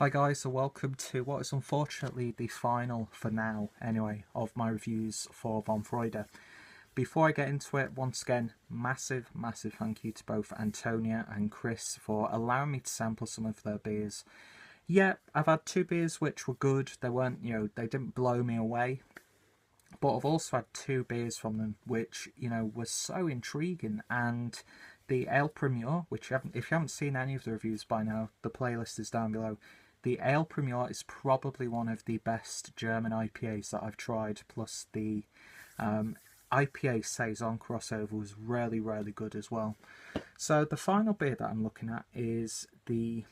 Hi guys, so welcome to what is unfortunately the final, for now anyway, of my reviews for Von Freude. Before I get into it, once again, massive thank you to both Antonia and Chris for allowing me to sample some of their beers. Yeah, I've had two beers which were good. They weren't, they didn't blow me away. But I've also had two beers from them which, were so intriguing. And the Ale Premier, which if you haven't seen any of the reviews by now, the playlist is down below. The Ale Premier is probably one of the best German IPAs that I've tried, plus the IPA Saison crossover was really good as well. So the final beer that I'm looking at is the,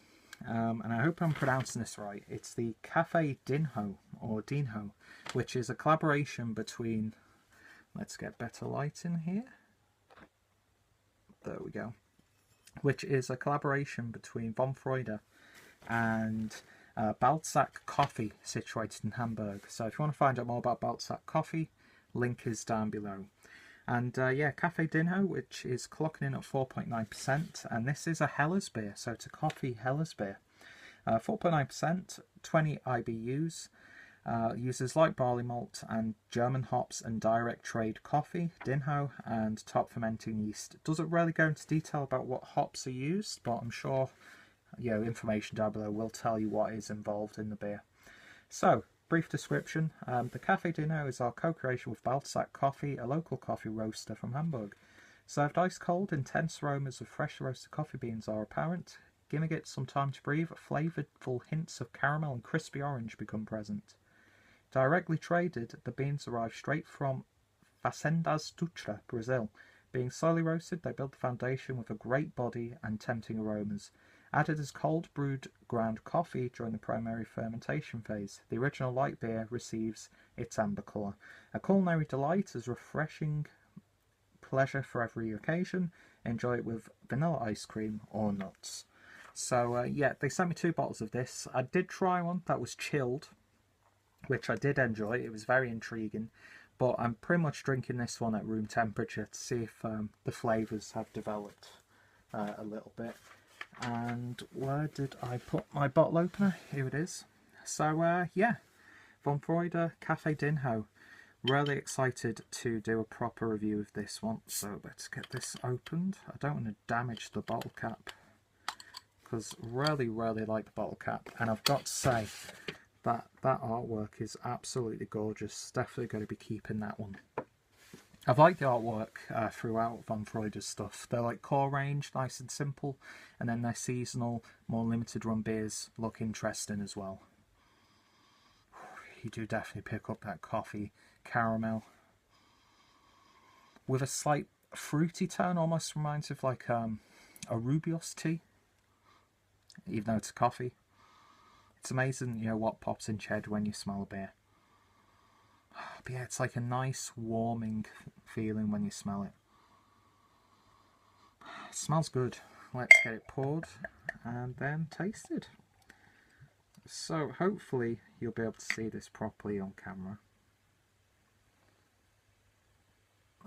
and I hope I'm pronouncing this right, it's the Café Dinho, or Dinho, which is a collaboration between, let's get better light in here, there we go, which is a collaboration between Von Freude and Balzac Coffee, situated in Hamburg. So if you want to find out more about Balzac Coffee, link is down below. And yeah, Café Dinho, which is clocking in at 4.9%, and this is a Helles beer, so it's a coffee Helles beer. 4.9%, 20 IBUs, uses light barley malt and German hops and direct trade coffee, Dinho, and top fermenting yeast. It doesn't really go into detail about what hops are used, but I'm sure information down below will tell you what is involved in the beer. So, brief description. The Café Dinho is our co-creation with Balzac Coffee, a local coffee roaster from Hamburg. Served ice cold, intense aromas of fresh roasted coffee beans are apparent. Giving it some time to breathe, flavourful hints of caramel and crispy orange become present. Directly traded, the beans arrive straight from Fazendas Dutra, Brazil. Being slowly roasted, they build the foundation with a great body and tempting aromas. Added as cold brewed ground coffee during the primary fermentation phase, the original light beer receives its amber colour. A culinary delight as refreshing pleasure for every occasion. Enjoy it with vanilla ice cream or nuts. So yeah, they sent me 2 bottles of this. I did try one that was chilled, which I did enjoy. It was very intriguing. But I'm pretty much drinking this one at room temperature to see if the flavours have developed a little bit. And where did I put my bottle opener? Here it is. So yeah, Von Freude Café Dinho. Really excited to do a proper review of this one. So let's get this opened. I don't want to damage the bottle cap, because really like the bottle cap. And I've got to say that artwork is absolutely gorgeous. Definitely going to be keeping that one. I've liked the artwork throughout Von Freude's stuff. They're like core range, nice and simple, and then their seasonal, more limited run beers look interesting as well. You do definitely pick up that coffee caramel with a slight fruity tone. Almost reminds of like a Rooibos tea, even though it's a coffee. It's amazing, what pops in your head when you smell a beer. But yeah, it's like a nice warming feeling when you smell it. It smells good. Let's get it poured and then tasted. So hopefully you'll be able to see this properly on camera.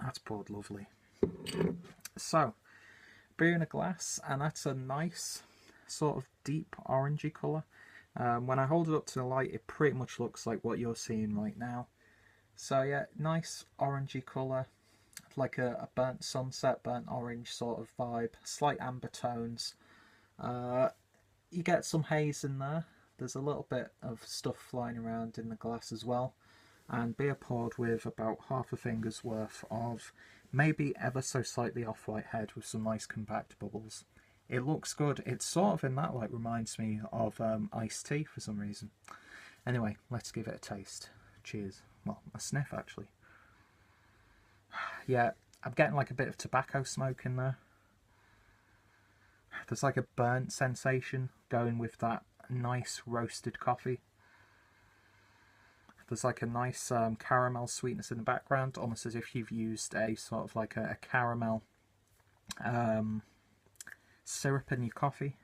That's poured lovely. So, beer in a glass, and that's a nice sort of deep orangey colour. When I hold it up to the light, it pretty much looks like what you're seeing right now. So yeah, nice orangey colour, like a burnt sunset, burnt orange sort of vibe, slight amber tones. You get some haze in there. There's a little bit of stuff flying around in the glass as well. And beer poured with about half a finger's worth of maybe ever so slightly off-white head with some nice compact bubbles. It looks good. It's sort of in that light reminds me of iced tea for some reason. Anyway, let's give it a taste. Cheers. Well, a sniff actually. Yeah, I'm getting like a bit of tobacco smoke in there. There's like a burnt sensation going with that nice roasted coffee. There's like a nice caramel sweetness in the background, almost as if you've used a sort of like a caramel syrup in your coffee.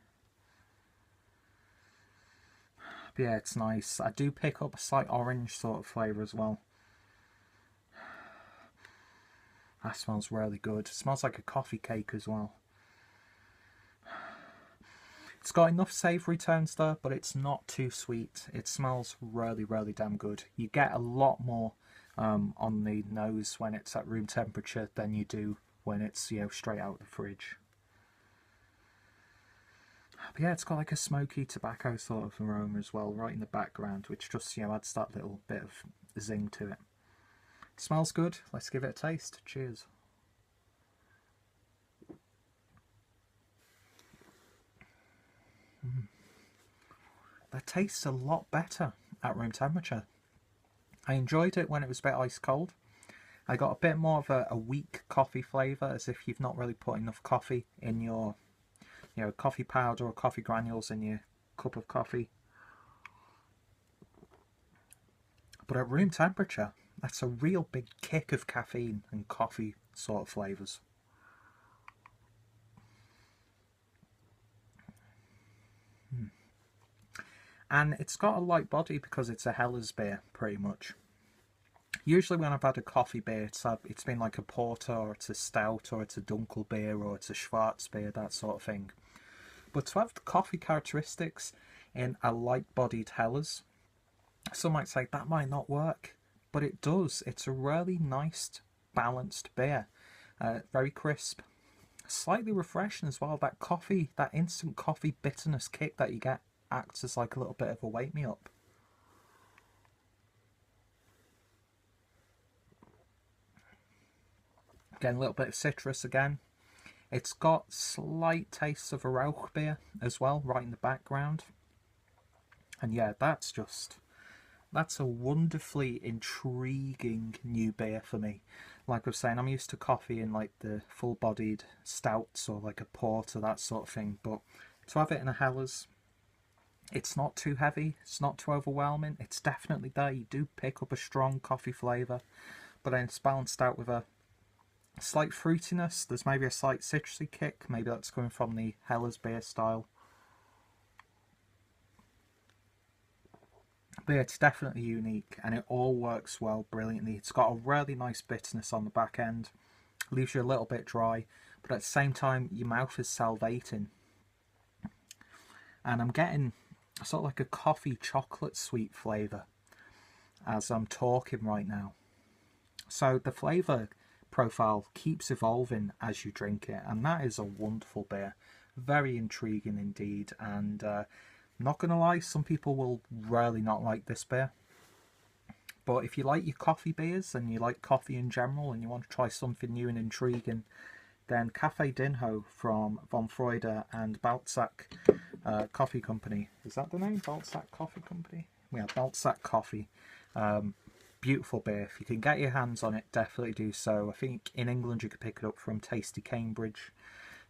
But yeah, it's nice. I do pick up a slight orange sort of flavour as well. That smells really good. It smells like a coffee cake as well. It's got enough savoury tones there, but it's not too sweet. It smells really, really damn good. You get a lot more on the nose when it's at room temperature than you do when it's, you know, straight out of the fridge. But yeah, it's got like a smoky tobacco sort of aroma as well, right in the background, which just, you know, adds that little bit of zing to it. It smells good. Let's give it a taste. Cheers. That tastes a lot better at room temperature. I enjoyed it when it was a bit ice cold. I got a bit more of a weak coffee flavour, as if you've not really put enough coffee in your, you know, coffee powder or coffee granules in your cup of coffee. But at room temperature, that's a real big kick of caffeine and coffee sort of flavours. And it's got a light body because it's a Helles beer, pretty much. Usually when I've had a coffee beer, it's been like a porter, or it's a stout, or it's a dunkel beer, or it's a Schwarz beer, that sort of thing. But to have the coffee characteristics in a light-bodied Helles, some might say that might not work, but it does. It's a really nice, balanced beer. Very crisp. Slightly refreshing as well. That coffee, that instant coffee bitterness kick that you get acts as like a little bit of a wake-me-up. Getting a little bit of citrus again. It's got slight tastes of a Rauch beer as well, right in the background. And yeah, that's a wonderfully intriguing new beer for me. Like I was saying, I'm used to coffee in like the full-bodied stouts or like a porter, that sort of thing. But to have it in a Helles, it's not too heavy, it's not too overwhelming. It's definitely there. You do pick up a strong coffee flavour, but then it's balanced out with a slight fruitiness. There's maybe a slight citrusy kick. Maybe that's coming from the Helles beer style. But yeah, it's definitely unique, and it all works well brilliantly. It's got a really nice bitterness on the back end. Leaves you a little bit dry, but at the same time, your mouth is salivating. And I'm getting sort of like a coffee chocolate sweet flavour as I'm talking right now. So the flavour profile keeps evolving as you drink it, and that is a wonderful beer. Very intriguing indeed, and not gonna lie, some people will really not like this beer. But if you like your coffee beers and you like coffee in general and you want to try something new and intriguing, then Café Dinho from Von Freude and Balzac Coffee Company. Is that the name? Balzac Coffee Company? Yeah, Balzac Coffee. Beautiful beer. If you can get your hands on it, definitely do so. I think in England you could pick it up from Tasty Cambridge.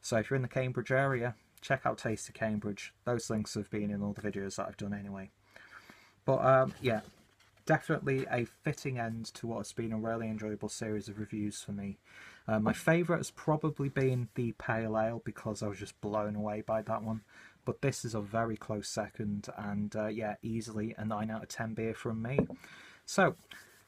So if you're in the Cambridge area, check out Tasty Cambridge. Those links have been in all the videos that I've done anyway. But yeah, definitely a fitting end to what has been a really enjoyable series of reviews for me. My favourite has probably been the Pale Ale, because I was just blown away by that one. But this is a very close second, and yeah, easily a 9 out of 10 beer from me. So,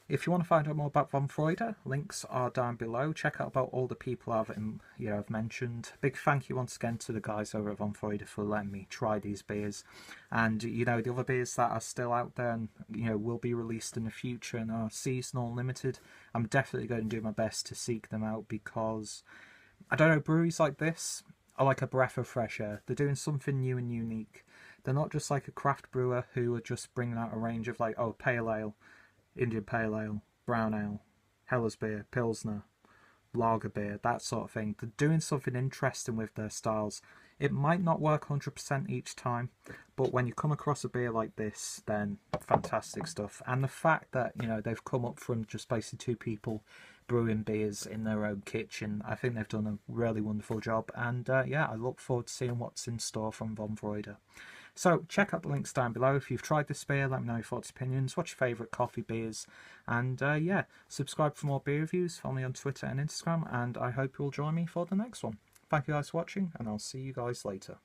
if you want to find out more about Von Freude, links are down below. Check out about all the people I've mentioned. Big thank you once again to the guys over at Von Freude for letting me try these beers. And, you know, the other beers that are still out there and, you know, will be released in the future and are seasonal limited, I'm definitely going to do my best to seek them out, because, I don't know, breweries like this are like a breath of fresh air. They're doing something new and unique. They're not just like a craft brewer who are just bringing out a range of like, oh, Pale Ale, Indian Pale Ale, Brown Ale, Helles beer, Pilsner, Lager beer, that sort of thing. They're doing something interesting with their styles. It might not work 100% each time, but when you come across a beer like this, then fantastic stuff. And the fact that, you know, they've come up from just basically two people brewing beers in their own kitchen, I think they've done a really wonderful job. And yeah, I look forward to seeing what's in store from Von Freude. So check out the links down below. If you've tried this beer, let me know your thoughts, opinions, what's your favourite coffee beers, and yeah, subscribe for more beer reviews, follow me on Twitter and Instagram, and I hope you'll join me for the next one. Thank you guys for watching, and I'll see you guys later.